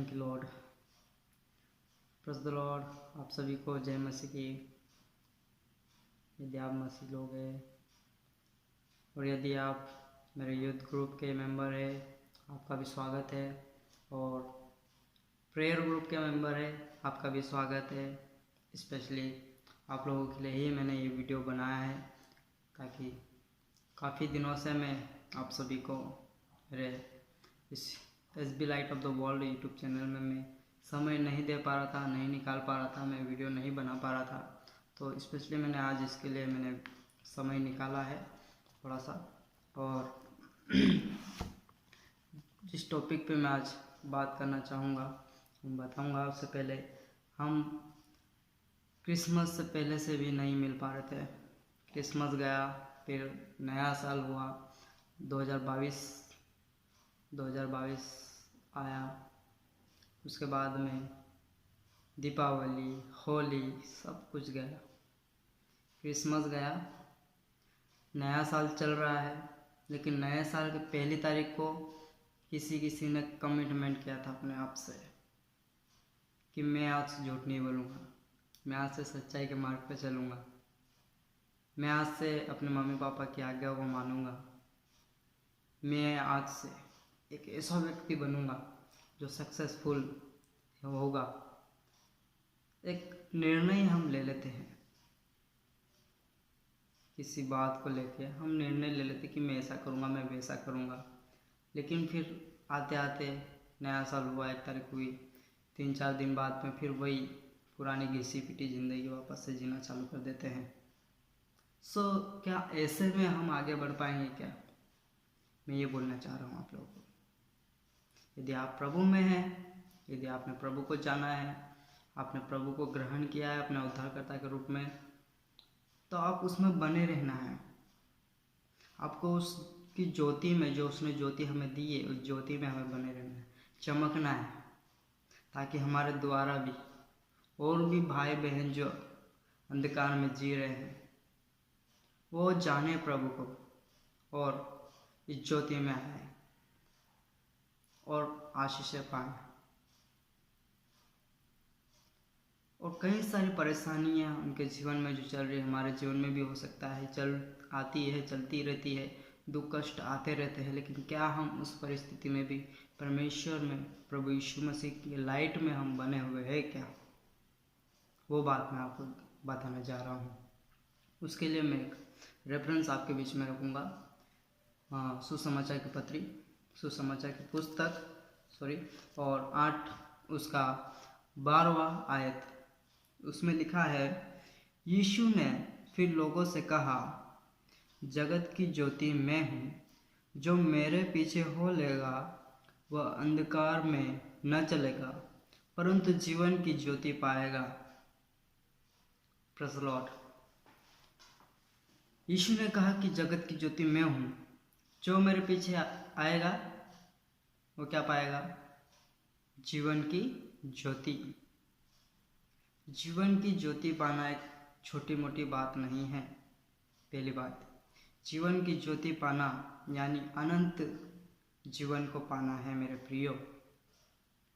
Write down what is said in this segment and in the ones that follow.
Thank you Lord. Praise the Lord. आप सभी को जय मसीह की। यदि आप मसीह लोग हैं और यदि आप मेरे यूथ ग्रुप के मेंबर हैं, आपका भी स्वागत है। और प्रेयर ग्रुप के मेंबर है, आपका भी स्वागत है। स्पेशली आप लोगों के लिए ही मैंने ये वीडियो बनाया है, ताकि काफ़ी दिनों से मैं आप सभी को मेरे इस SB light of the world YouTube channel में मैं समय नहीं दे पा रहा था, नहीं निकाल पा रहा था, मैं वीडियो नहीं बना पा रहा था। तो स्पेशली मैंने आज इसके लिए मैंने समय निकाला है थोड़ा सा। और जिस टॉपिक पे मैं आज बात करना चाहूँगा, मैं बताऊँगा। उससे पहले हम क्रिसमस से पहले से भी नहीं मिल पा रहे थे। क्रिसमस गया, फिर नया साल हुआ, 2022 आया। उसके बाद में दीपावली, होली, सब कुछ गया। क्रिसमस गया, नया साल चल रहा है। लेकिन नए साल के पहली तारीख को किसी ने कमिटमेंट किया था अपने आप से कि मैं आज से झूठ नहीं बोलूँगा, मैं आज से सच्चाई के मार्ग पे चलूँगा, मैं आज से अपने मम्मी पापा की आज्ञा को मानूंगा, मैं आज से एक ऐसा व्यक्ति बनूंगा जो सक्सेसफुल होगा। एक निर्णय हम ले लेते हैं, किसी बात को लेके हम निर्णय ले लेते कि मैं ऐसा करूँगा, मैं वैसा करूँगा। लेकिन फिर आते आते नया साल हुआ, 1 तारीख हुई, 3-4 दिन बाद में फिर वही पुरानी घिसी पिटी ज़िंदगी वापस से जीना चालू कर देते हैं। क्या ऐसे में हम आगे बढ़ पाएंगे क्या? मैं ये बोलना चाह रहा हूँ आप लोगों को। यदि आप प्रभु में हैं, यदि आपने प्रभु को जाना है, आपने प्रभु को ग्रहण किया है अपने उद्धारकर्ता के रूप में, तो आप उसमें बने रहना है। आपको उसकी ज्योति में, जो उसने ज्योति हमें दी है, उस ज्योति में हमें बने रहना है, चमकना है, ताकि हमारे द्वारा भी और भी भाई बहन जो अंधकार में जी रहे हैं वो जाने प्रभु को और इस ज्योति में आए और आशीषें पाएं। और कई सारी परेशानियां उनके जीवन में जो चल रही है, हमारे जीवन में भी हो सकता है, आती है, चलती रहती है, दुख कष्ट आते रहते हैं। लेकिन क्या हम उस परिस्थिति में भी परमेश्वर में, प्रभु यीशु मसीह की लाइट में हम बने हुए हैं क्या? वो बात मैं आपको बताने जा रहा हूँ। उसके लिए मैं एक रेफरेंस आपके बीच में रखूँगा। सुसमाचार की पत्री, सुसमाचार की पुस्तक और 8 उसका 12वां आयत, उसमें लिखा है, यीशु ने फिर लोगों से कहा, जगत की ज्योति मैं हूँ, जो मेरे पीछे हो लेगा वह अंधकार में न चलेगा परंतु जीवन की ज्योति पाएगा। Praise the Lord. यीशु ने कहा कि जगत की ज्योति मैं हूँ, जो मेरे पीछे आएगा वो क्या पाएगा? जीवन की ज्योति। जीवन की ज्योति पाना एक छोटी मोटी बात नहीं है। पहली बात, जीवन की ज्योति पाना यानी अनंत जीवन को पाना है मेरे प्रियो।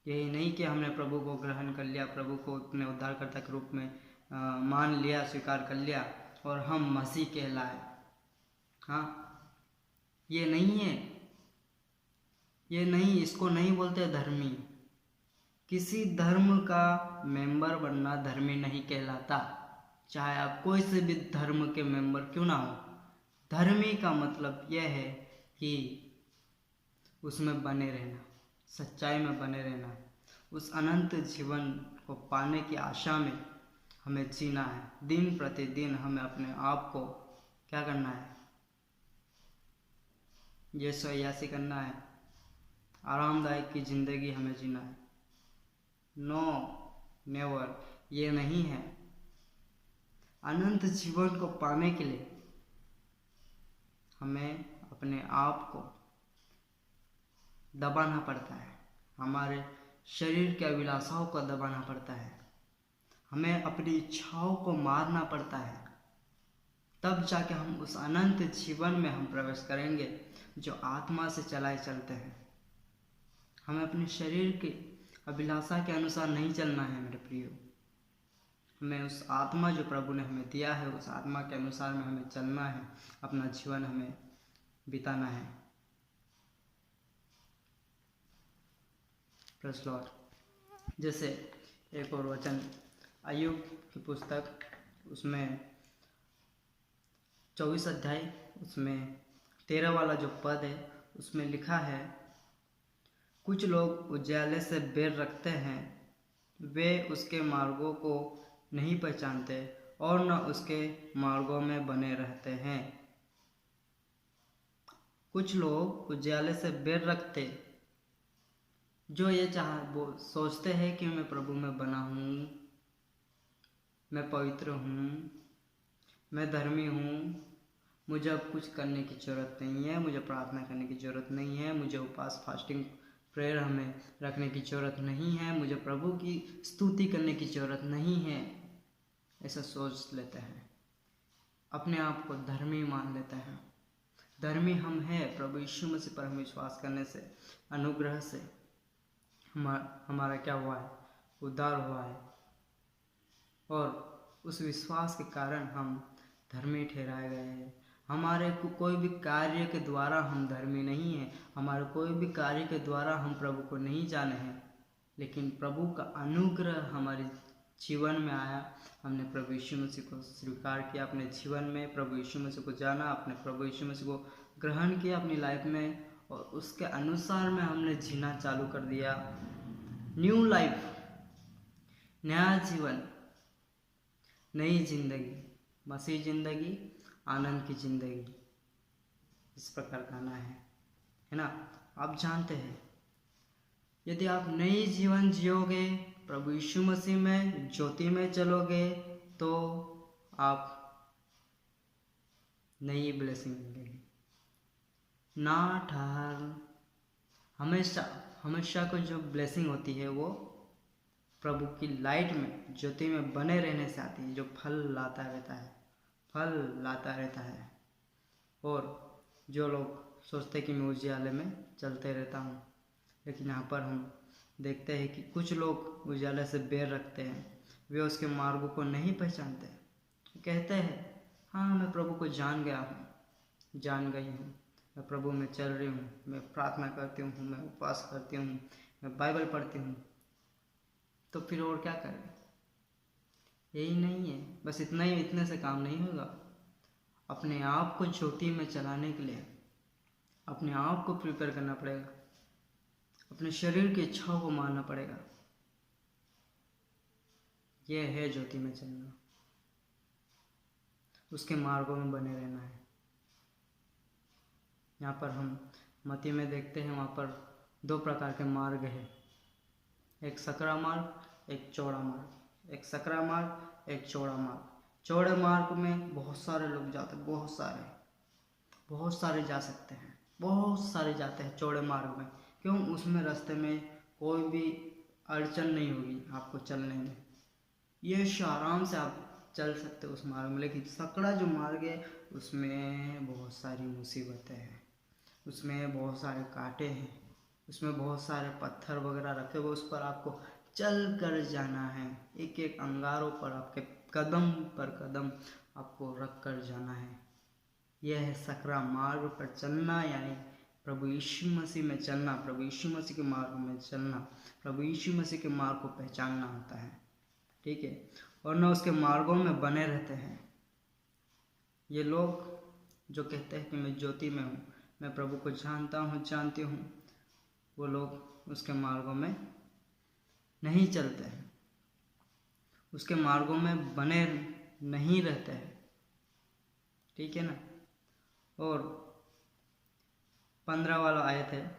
यही नहीं कि हमने प्रभु को ग्रहण कर लिया, प्रभु को अपने उद्धारकर्ता के रूप में मान लिया, स्वीकार कर लिया और हम मसीह कहलाए। हाँ, ये नहीं है, ये नहीं, इसको नहीं बोलते धर्मी। किसी धर्म का मेंबर बनना धर्मी नहीं कहलाता, चाहे आप कोई से भी धर्म के मेंबर क्यों ना हो। धर्मी का मतलब यह है कि उसमें बने रहना, सच्चाई में बने रहना, उस अनंत जीवन को पाने की आशा में हमें जीना है। दिन प्रतिदिन हमें अपने आप को क्या करना है? यीशु अय्यासी करना है, आरामदायक की ज़िंदगी हमें जीना है। नो, नेवर, ये नहीं है। अनंत जीवन को पाने के लिए हमें अपने आप को दबाना पड़ता है, हमारे शरीर के अभिलाषाओं को दबाना पड़ता है, हमें अपनी इच्छाओं को मारना पड़ता है। तब जाके हम उस अनंत जीवन में हम प्रवेश करेंगे जो आत्मा से चलाए चलते हैं। हमें अपने शरीर की अभिलाषा के अनुसार नहीं चलना है मेरे प्रियो। हमें उस आत्मा जो प्रभु ने हमें दिया है, उस आत्मा के अनुसार में हमें चलना है, अपना जीवन हमें बिताना है। Praise Lord. जैसे एक और वचन अय्यूब की पुस्तक, उसमें 24 अध्याय, उसमें 13 वाला जो पद है, उसमें लिखा है, कुछ लोग उजियाले से बैर रखते हैं, वे उसके मार्गों को नहीं पहचानते और न उसके मार्गों में बने रहते हैं। कुछ लोग उजियाले से बैर रखते, जो ये वो सोचते हैं कि मैं प्रभु में बना हूँ, मैं पवित्र हूँ, मैं धर्मी हूँ, मुझे अब कुछ करने की ज़रूरत नहीं है, मुझे प्रार्थना करने की ज़रूरत नहीं है, मुझे उपवास फास्टिंग प्रेयर हमें रखने की ज़रूरत नहीं है, मुझे प्रभु की स्तुति करने की ज़रूरत नहीं है। ऐसा सोच लेते हैं, अपने आप को धर्मी मान लेते हैं। धर्मी हम हैं प्रभु यीशु मसीह पर हम विश्वास करने से, अनुग्रह से हमारा क्या हुआ है, उद्धार हुआ है, और उस विश्वास के कारण हम धर्मी ठहराए गए हैं। हमारे कोई भी कार्य के द्वारा हम धर्मी नहीं हैं, हमारे कोई भी कार्य के द्वारा हम प्रभु को नहीं जाने हैं, लेकिन प्रभु का अनुग्रह हमारे जीवन में आया। हमने प्रभु यीशु मसीह को स्वीकार किया अपने जीवन में, प्रभु यीशु मसीह को जाना, अपने प्रभु यीशु मसीह को ग्रहण किया अपनी लाइफ में, और उसके अनुसार में हमने जीना चालू कर दिया। न्यू लाइफ, नया जीवन, नई जिंदगी, मसीह जिंदगी, आनंद की जिंदगी, इस प्रकार गाना है ना। आप जानते हैं, यदि आप नई जीवन जियोगे, प्रभु यीशु मसीह में ज्योति में चलोगे, तो आप नई ब्लेसिंग मिलेगी। ना ठहर, हमेशा को जो ब्लेसिंग होती है वो प्रभु की लाइट में, ज्योति में बने रहने से आती है, जो फल लाता रहता है। और जो लोग सोचते कि मैं उजियाले में चलते रहता हूँ, लेकिन यहाँ पर हम देखते हैं कि कुछ लोग उजियाले से बैर रखते हैं, वे उसके मार्गों को नहीं पहचानते। कहते हैं, हाँ मैं प्रभु को जान गया हूँ, जान गई हूँ, मैं प्रभु में चल रही हूँ, मैं प्रार्थना करती हूँ, मैं उपवास करती हूँ, मैं बाइबल पढ़ती हूँ, तो फिर और क्या करें? यही नहीं है, बस इतना ही, इतने से काम नहीं होगा। अपने आप को ज्योति में चलाने के लिए अपने आप को प्रिपेयर करना पड़ेगा, अपने शरीर की इच्छाओं को मारना पड़ेगा। यह है ज्योति में चलना, उसके मार्गों में बने रहना है। यहाँ पर हम मत्ती में देखते हैं, वहाँ पर 2 प्रकार के मार्ग है, एक सकरा मार्ग, एक चौड़ा मार्ग। एक सकरा मार्ग, एक चौड़ा मार्ग। चौड़े मार्ग में बहुत सारे लोग जाते हैं, बहुत सारे जा सकते हैं, बहुत सारे जाते हैं चौड़े मार्ग में। क्यों? उसमें रास्ते में कोई भी अड़चन नहीं होगी आपको चलने में, ये आराम से आप चल सकते हो उस मार्ग में। लेकिन सकड़ा जो मार्ग है, उसमें बहुत सारी मुसीबतें हैं, उसमें बहुत सारे कांटे हैं, उसमें बहुत सारे पत्थर वगैरह रखे हुए, उस पर आपको चल कर जाना है। एक एक अंगारों पर आपके कदम पर कदम आपको रख कर जाना है। यह है सकरा मार्ग पर चलना, यानी प्रभु यीशु मसीह में चलना, प्रभु यीशु मसीह के मार्ग में चलना, प्रभु यीशु मसीह के मार्ग को पहचानना होता है। ठीक है, और न उसके मार्गों में बने रहते हैं। ये लोग जो कहते हैं कि मैं ज्योति में हूँ, मैं प्रभु को जानती हूँ, वो लोग उसके मार्गों में नहीं चलते हैं, उसके मार्गों में बने नहीं रहते हैं। ठीक है ना। और 15 वाला आयत है,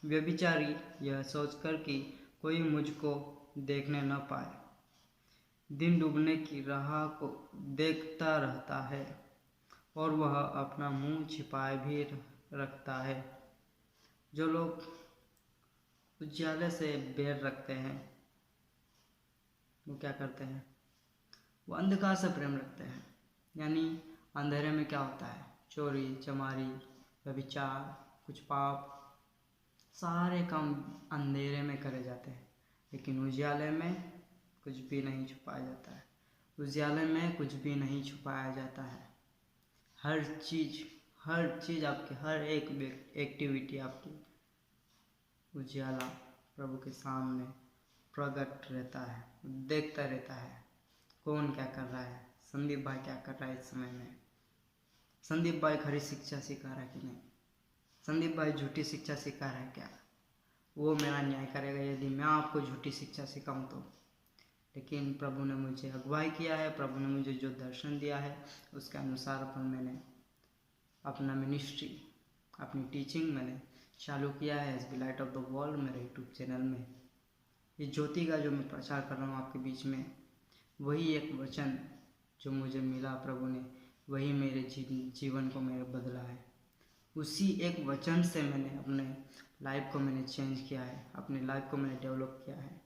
व्यभिचारी यह सोचकर कि कोई मुझको देखने न पाए, दिन डूबने की राह को देखता रहता है और वह अपना मुंह छिपाए भी रखता है। जो लोग उजियाले से बैर रखते हैं, वो क्या करते हैं? वो अंधकार से प्रेम रखते हैं। यानी अंधेरे में क्या होता है? चोरी, चमारी, व्यभिचार, कुछ पाप, सारे काम अंधेरे में करे जाते हैं। लेकिन उजियाले में कुछ भी नहीं छुपाया जाता है। उजियाले में कुछ भी नहीं छुपाया जाता है। हर चीज़ आपकी, हर एक एक्टिविटी आपकी उजियाला प्रभु के सामने प्रकट रहता है, देखता रहता है कौन क्या कर रहा है। संदीप भाई क्या कर रहा है इस समय में? संदीप भाई खरी शिक्षा सिखा रहा है कि नहीं? संदीप भाई झूठी शिक्षा सिखा रहा है क्या? वो मेरा न्याय करेगा यदि मैं आपको झूठी शिक्षा सिखाऊं तो। लेकिन प्रभु ने मुझे अगुवाई किया है, प्रभु ने मुझे जो दर्शन दिया है उसके अनुसार पर मैंने अपना मिनिस्ट्री, अपनी टीचिंग मैंने चालू किया है S B Light of the World मेरे यूट्यूब चैनल में। ये ज्योति का जो मैं प्रचार कर रहा हूँ आपके बीच में, वही एक वचन जो मुझे मिला प्रभु ने, वही मेरे जीवन को मेरे बदला है। उसी एक वचन से मैंने अपने लाइफ को मैंने चेंज किया है, अपने लाइफ को मैंने डेवलप किया है।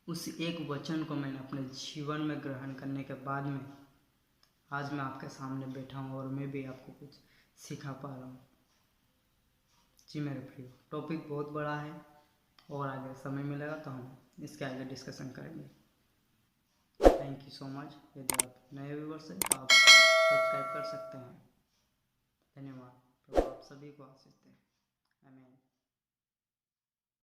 उस एक वचन को मैंने अपने जीवन में ग्रहण करने के बाद में आज मैं आपके सामने बैठा हूँ और मैं भी आपको कुछ सिखा पा रहा हूँ। जी मेरे प्रियो, टॉपिक बहुत बड़ा है और आगे समय मिलेगा तो हम इसके आगे डिस्कशन करेंगे। Thank you so much. यदि आप नए व्यूअर्स हैं तो आप सब्सक्राइब कर सकते हैं। धन्यवाद। प्रभु आप सभी को आशीष दें। आमीन।